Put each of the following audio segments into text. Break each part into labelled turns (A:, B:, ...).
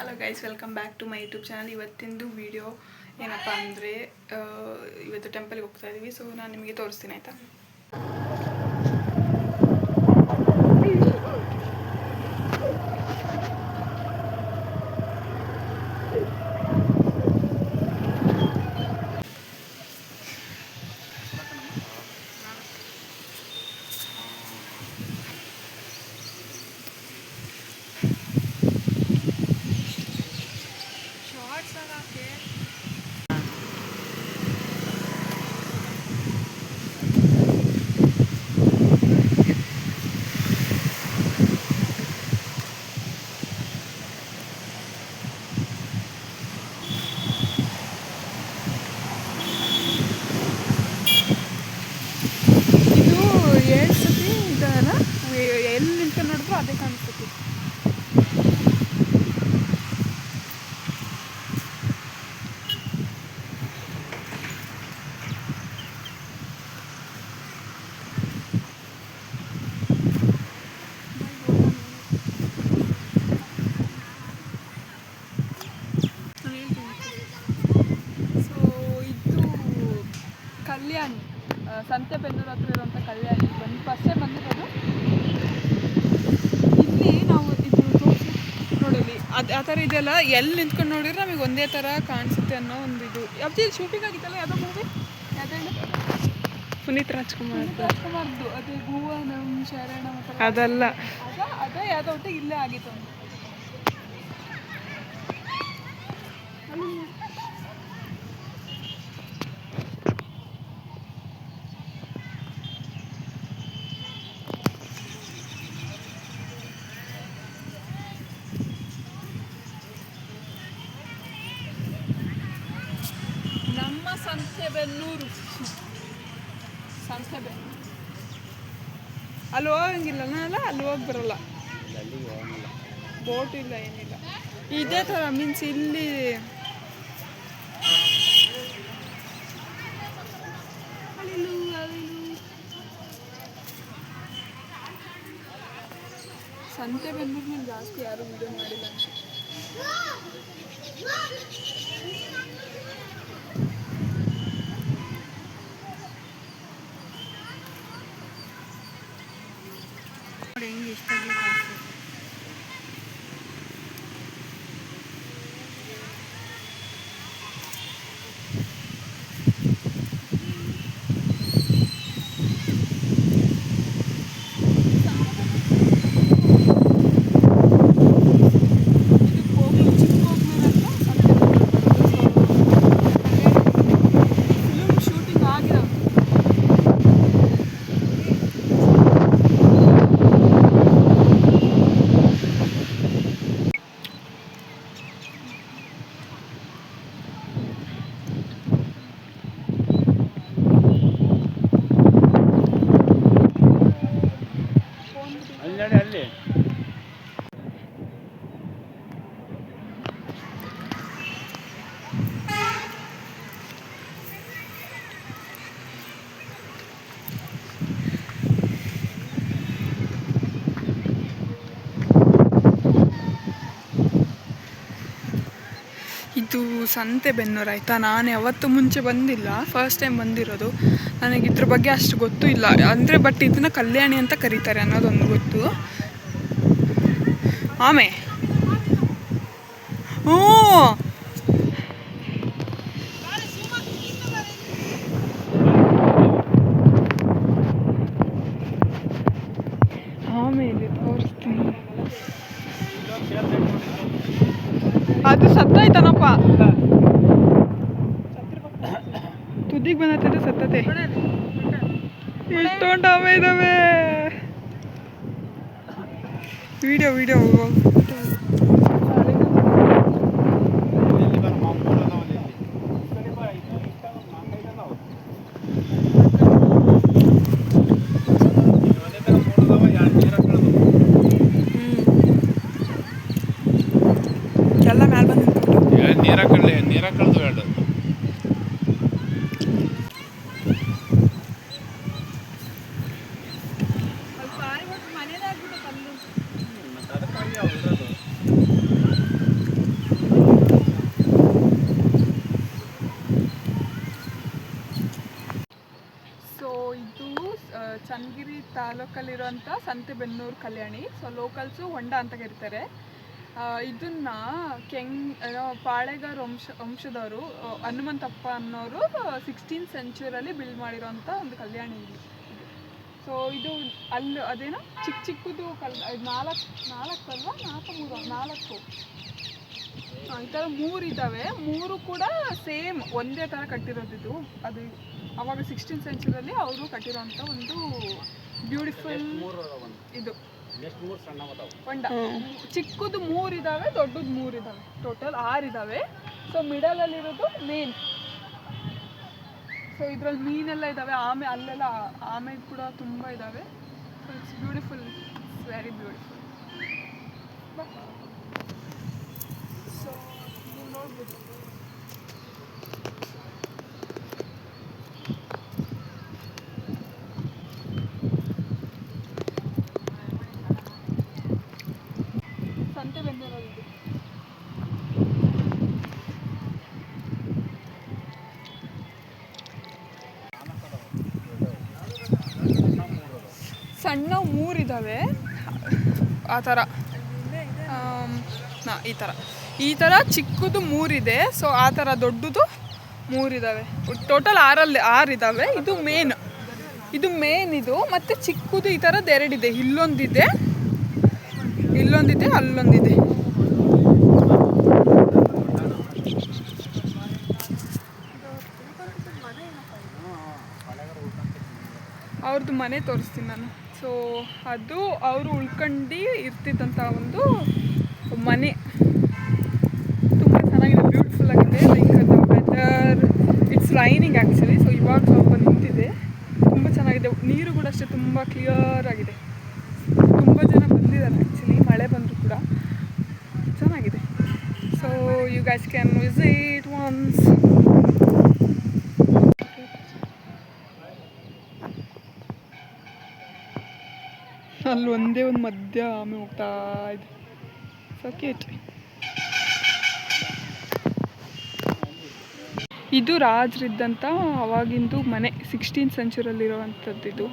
A: Hello guys, welcome back to my YouTube channel. ಇವತ್ತಿಂದು video ಏನಪ್ಪ ಅಂದರೆ ಇವತ್ತು ಟೆಂಪಲ್ಗೆ ಹೋಗ್ತಾ ಇದ್ದೀವಿ. ಸೊ ನಾನು ನಿಮಗೆ ತೋರಿಸ್ತೀನಿ, ಆಯಿತಾ? ಎಲ್ಲಿ ನಿಂತ್ಕೊಂಡು ನೋಡಿದ್ರು ಅದೇ ಕಾಣಿಸ್ತೈತಿ. ಸೊ ಇದು ಕಲ್ಯಾಣಿ, ಸಂತೆಬೆನ್ನೂರು ಹತ್ರ ಇರುವಂಥ ಕಲ್ಯಾಣಿ. ಫಸ್ಟ್ ಟೈಮ್ ಬಂದಿರೋದು ಇಲ್ಲಿ. ನಾವು ಇದು ನೋಡಿಲ್ಲಿ ಆ ಥರ ಇದೆಲ್ಲ ಎಲ್ಲಿ ನಿಂತ್ಕೊಂಡು ನೋಡಿದ್ರೆ ನಮಗೆ ಒಂದೇ ಥರ ಕಾಣಿಸುತ್ತೆ ಅನ್ನೋ ಒಂದು ಇದು. ಯಾವ್ದು ಶೂಟಿಂಗ್ ಆಗಿತ್ತಲ್ಲ, ಯಾವುದೋ ಮೂವಿ, ಯಾವುದೇ ಪುನೀತ್ ರಾಜ್ಕುಮಾರ್ದು. ಅದೇ ಭುವನಂ ಶರಣ ಅದಲ್ಲ, ಅದೇ ಯಾವುದೋ ಒಟ್ಟಿಗೆ ಇಲ್ಲೇ ಆಗಿತ್ತು ಅಂತ. ಸಂತೆಬೆನ್ನೂರು ಅಲ್ಲಿ ಹೋಗಂಗಿಲ್ಲ, ಅಲ್ಲಿ ಹೋಗಿ ಬರಲ್ಲ, ಬೋಟ್ ಇಲ್ಲ, ಏನಿಲ್ಲ. ಇದೇ ಥರ ಮೀನ್ಸ್ ಇಲ್ಲಿ ಸಂತೆಬೆನ್ನೂರು ಮೇಲೆ ಜಾಸ್ತಿ ಯಾರು ವಿಡಿಯೋ ಮಾಡಿಲ್ಲ ಅನ್ಸುತ್ತೆ. ಹೆಂಗೆ ಇಷ್ಟಾಗಿ ಕಾಣಿಸ್ತದೆ. ಇದು ಸಂತೆಬೆನ್ನೂರು, ಆಯಿತಾ? ನಾನು ಯಾವತ್ತೂ ಮುಂಚೆ ಬಂದಿಲ್ಲ, ಫಸ್ಟ್ ಟೈಮ್ ಬಂದಿರೋದು. ನನಗೆ ಇದ್ರ ಬಗ್ಗೆ ಅಷ್ಟು ಗೊತ್ತೂ ಇಲ್ಲ ಅಂದರೆ, ಬಟ್ ಇದನ್ನ ಕಲ್ಯಾಣಿ ಅಂತ ಕರೀತಾರೆ ಅನ್ನೋದೊಂದು ಗೊತ್ತು. ಆಮೆ ಆಮೇಲೆ ತೋರಿಸ್ತೀನಿ. ಅದು ಸತ್ತೋಯ್ತಾನಪ್ಪ, ತುದಿಗೆ ಬಂದತ್ತೆ, ಸತ್ತತೆ. ಎಷ್ಟೊಂದು ಆಮೆ ಇದಾವೆ. ವಿಡಿಯೋ ಎಲ್ಲ ಮ್ಯಾಲೆ ಬಂದು ನೀರ ಕಳೆದು ಹೇಳು. ಪಕ್ಕದಲ್ಲಿರುವಂಥ ಸಂತೆಬೆನ್ನೂರು ಕಲ್ಯಾಣಿ. ಸೊ ಲೋಕಲ್ಸು ಹೊಂಡ ಅಂತ ಕರೀತಾರೆ. ಇದನ್ನು ಪಾಳೆಗಾರ ವಂಶದವರು ಹನುಮಂತಪ್ಪ ಅನ್ನೋರು 16th ಸೆಂಚುರಿಯಲ್ಲಿ ಬಿಲ್ಡ್ ಮಾಡಿರೋಂಥ ಒಂದು ಕಲ್ಯಾಣಿ ಇಲ್ಲಿ. ಸೊ ಇದು ಅಲ್ಲಿ ಅದೇನೋ ಚಿಕ್ಕದು ನಾಲ್ಕು ಈ ಥರ 3 ಇದ್ದಾವೆ. 3 ಕೂಡ ಸೇಮ್ ಒಂದೇ ಥರ ಕಟ್ಟಿರೋದಿದು. ಅದು ಅವಾಗ 16th ಸೆಂಚುರಿಯಲ್ಲಿ ಅವರು ಕಟ್ಟಿರೋಂಥ ಒಂದು ಬ್ಯೂಟಿಫುಲ್ ಇದು ಹೊಂಡ. ಚಿಕ್ಕದು 3 ಇದ್ದಾವೆ, ದೊಡ್ಡದು 3 ಇದ್ದಾವೆ, ಟೋಟಲ್ 6 ಇದ್ದಾವೆ. So ಮಿಡಲಲ್ಲಿರೋದು main. ಸೊ ಇದರಲ್ಲಿ ಮೀನೆಲ್ಲ ಇದ್ದಾವೆ, ಅಲ್ಲೆಲ್ಲ ಆಮೆ ಕೂಡ ತುಂಬ ಇದ್ದಾವೆ. So it's beautiful, it's very beautiful. So ನೀವು ನೋಡ್ಬೋದು. ಸಂತೆಬೆನ್ನೂರಲ್ಲಿ ಸಣ್ಣ 3 ಇದ್ದಾವೆ ಆ ಥರ. ಈ ಥರ ಚಿಕ್ಕದು 3 ಇದೆ. ಸೊ ಆ ಥರ ದೊಡ್ಡದು 3 ಇದ್ದಾವೆ. ಟೋಟಲ್ 6 ಇದ್ದಾವೆ. ಇದು ಮೇನ್ ಇದು. ಮತ್ತು ಚಿಕ್ಕದು ಈ ಥರದ್ದು 2 ಇದೆ. ಇಲ್ಲೊಂದಿದೆ, ಅಲ್ಲೊಂದಿದೆ. ಅವ್ರದ್ದು ಮನೆ ತೋರಿಸ್ತೀನಿ ನಾನು. ಸೊ ಅದು ಅವರು ಉಳ್ಕೊಂಡು ಇರ್ತಿದ್ದಂಥ ಒಂದು ಮನೆ. ತುಂಬ ಚೆನ್ನಾಗಿದೆ, ಬ್ಯೂಟಿಫುಲ್ ಆಗಿದೆ. Like the weather, it's raining actually. So ಇವಾಗ ಸ್ವಲ್ಪ ನಿಂತಿದೆ. ತುಂಬ ಚೆನ್ನಾಗಿದೆ. ನೀರು ಕೂಡ ಅಷ್ಟೇ ತುಂಬ ಕ್ಲಿಯರ್ ಆಗಿದೆ. ತುಂಬ ಜನ ಬಂದಿದ್ದಾರೆ ಆ್ಯಕ್ಚುಲಿ, ಮಳೆ ಬಂದರೂ ಕೂಡ ಚೆನ್ನಾಗಿದೆ. So you guys can visit once. ಅಲ್ಲಿ ಒಂದೇ ಒಂದು ಮಧ್ಯ ಆಮೆ ಹೋಗ್ತಾ ಇದೆ. So cute. ಇದು ರಾಜರಿದ್ದಂಥ ಅವಾಗಿಂದು ಮನೆ, 16th ಸೆಂಚುರಿಯಲ್ಲಿರುವಂಥದ್ದು ಇದು.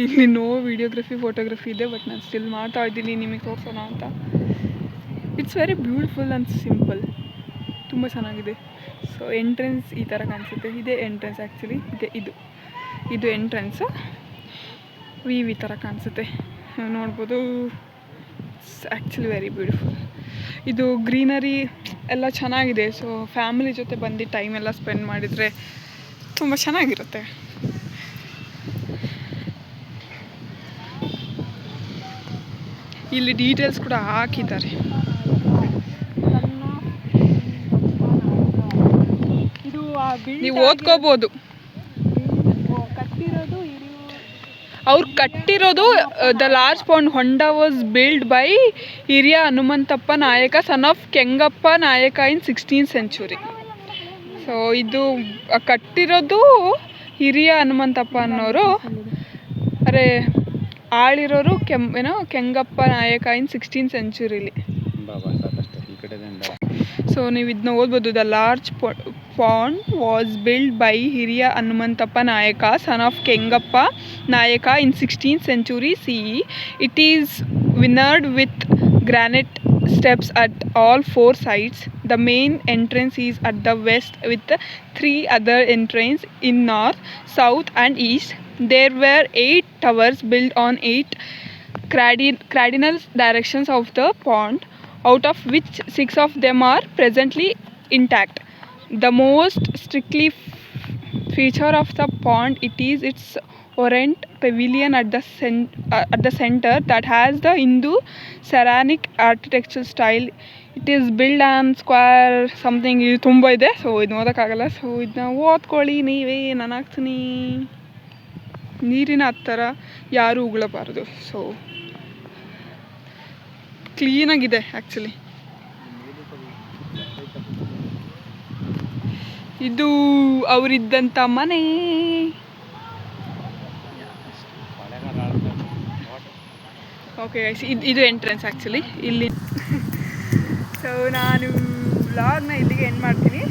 A: ಇಲ್ಲಿ ನೋ ವಿಡಿಯೋಗ್ರಫಿ ಫೋಟೋಗ್ರಫಿ ಇದೆ, ಬಟ್ ನಾನು ಸ್ಟಿಲ್ ಮಾಡ್ತಾ ಇದ್ದೀನಿ ನಿಮಗೆ ತೋರಿಸೋಣ ಅಂತ. It's very beautiful and simple. ತುಂಬ ಚೆನ್ನಾಗಿದೆ. ಸೊ ಎಂಟ್ರೆನ್ಸ್ ಈ ಥರ ಕಾಣಿಸುತ್ತೆ. ಇದೇ ಎಂಟ್ರೆನ್ಸ್ ಆ್ಯಕ್ಚುಲಿ. ಇದು ಎಂಟ್ರೆನ್ಸು. ಈ ಥರ ಕಾಣಿಸುತ್ತೆ, ನೋಡ್ಬೋದು. It's actually very beautiful. ಇದು ಗ್ರೀನರಿ ಎಲ್ಲ ಚೆನ್ನಾಗಿದೆ. ಸೊ ಫ್ಯಾಮಿಲಿ ಜೊತೆ ಬಂದು ಟೈಮ್ ಎಲ್ಲ ಸ್ಪೆಂಡ್ ಮಾಡಿದರೆ ತುಂಬ ಚೆನ್ನಾಗಿರುತ್ತೆ. ಇಲ್ಲಿ ಡೀಟೇಲ್ಸ್ ಕೂಡ ಹಾಕಿದ್ದಾರೆ. ನೀವು ಓದ್ಕೋಬೋದು. ಅವ್ರು ಕಟ್ಟಿರೋದು ದ ಲಾರ್ಜ್ ಪೌಂಡ್ ಹೊಂಡ ವಾಸ್ ಬಿಲ್ಡ್ ಬೈ ಹಿರಿಯ ಹನುಮಂತಪ್ಪ ನಾಯಕ, ಸನ್ ಆಫ್ ಕೆಂಗಪ್ಪ ನಾಯಕ ಇನ್ 16th ಸೆಂಚುರಿ. ಸೊ ಇದು ಕಟ್ಟಿರೋದು ಹಿರಿಯ ಹನುಮಂತಪ್ಪ ಅನ್ನೋರು, ಆಳಿರೋರು ಕೆಂಗಪ್ಪ ನಾಯಕ ಇನ್ 16th ಸೆಂಚುರಿಲಿ. ಸೊ ನೀವು ಇದನ್ನ ಓದ್ಬೋದು. The large pond was built by Hiriya Hanumantappa Nayaka, son of Kengappa Nayaka in 16th century CE. It is veneered with granite steps at all 4 sides. The main entrance is at the west with 3 other entrances in north, south and east. There were 8 towers built on 8 cardinal directions of the pond, out of which 6 of them are presently intact. The most strikingly feature of the pond is its ornate pavilion at the center that has the Hindu ceramic architectural style. It is built on square something. ಇದು ತುಂಬ ಇದೆ. So ಇದು ಓದೋಕ್ಕಾಗಲ್ಲ. So ಇದನ್ನ ಓದ್ಕೊಳ್ಳಿ ನೀವೇ. ನಾನು ಹಾಕ್ತೀನಿ. ನೀರಿನ ಹತ್ತಿರ ಯಾರೂ ಉಗುಳಬಾರ್ದು. So ಕ್ಲೀನಾಗಿದೆ actually. ಇದು ಅವರಿದ್ದಂಥ ಮನೆ. ಓಕೆ ಗೈಸ್, ಇದು ಎಂಟ್ರೆನ್ಸ್ ಆ್ಯಕ್ಚುಲಿ ಇಲ್ಲಿ. ಸೊ ನಾನು ವ್ಲಾಗ್ನ ಇಲ್ಲಿಗೆ ಎಂಡ್ ಮಾಡ್ತೀನಿ.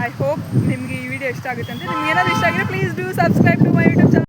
A: ಐ ಹೋಪ್ ನಿಮಗೆ ಈ ವಿಡಿಯೋ ಇಷ್ಟ ಆಗುತ್ತೆ ಅಂತ. ನಿಮ್ಗೆ ಏನಾದರೂ ಇಷ್ಟ ಆಗಿದ್ರೆ please do subscribe to my YouTube channel.